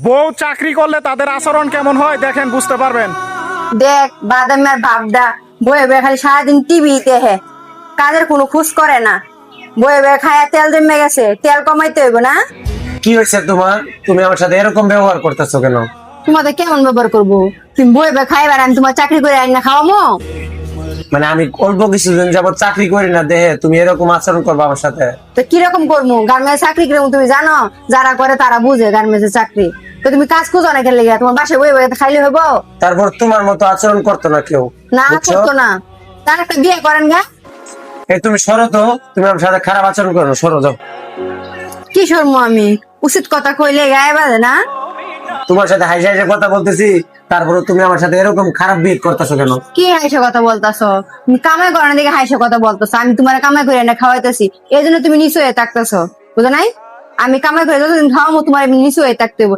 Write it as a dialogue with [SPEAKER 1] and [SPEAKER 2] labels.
[SPEAKER 1] বউ চাকরি করলে তাদের আচরণ কেমন হয় দেখেন, বুঝতে পারবেন।
[SPEAKER 2] দেখ বাদামের ভাবটা বয়ে বয়ে খালি সারাদিন টিভি দেখে, কাজের কোনো খোঁজ করে না। বয়ে বয়ে খায়া তেল জমে গেছে, তেল কমাইতে হইব না।
[SPEAKER 3] কি হয়েছে তোমার? তুমি আমার সাথে এরকম ব্যবহার করতেছো কেন?
[SPEAKER 2] তোমাদের কেমন ব্যবহার করবো? তুমি বয়ে বয়ে খাইবার, আমি তোমার চাকরি করে আইন না খাওয়ামো?
[SPEAKER 3] মানে আমি অল্প কিছুদিন যাবত চাকরি করি না দেহে তুমি এরকম আচরণ করবে আমার সাথে?
[SPEAKER 2] তো কিরকম করবো? গার্মেন্টস চাকরি কিরকম তুমি জানো? যারা করে তারা বুঝে গার্মেন্টস চাকরি। তো তুমি কাজ খুঁজো না কেন লেগে? তোমার বাসায় বয়ে বয়ে খাইলে হইব?
[SPEAKER 3] তারপর তোমার মতো আচরণ করতো না কেউ,
[SPEAKER 2] না
[SPEAKER 3] বুঝছো?
[SPEAKER 2] করতো না। তার একটা বিয়ে করেন গা।
[SPEAKER 3] এই তুমি সরো তো, তুমি আমার সাথে খারাপ আচরণ করো না, সরো যাও।
[SPEAKER 2] কি শর্ম আমি? উচিত কথা কইলে গায়ে বাজে না?
[SPEAKER 3] তোমার সাথে হাসি হাসি কথা বলতেছি, তারপরে তুমি আমার সাথে এরকম খারাপ বিহেভ করতেছো কেন?
[SPEAKER 2] কি হাইসে কথা বলতাছো? তুমি কামাই করার দিকে হাইসে কথা বলতেছো। আমি তোমার কামাই করে না খাওয়াইতেছি, এই জন্য তুমি নিচু হয়ে থাকতেছো, বুঝো নাই? আমি কামাই করে যতদিন খাওয়াবো তোমার নিচু হয়ে থাকতে হইব।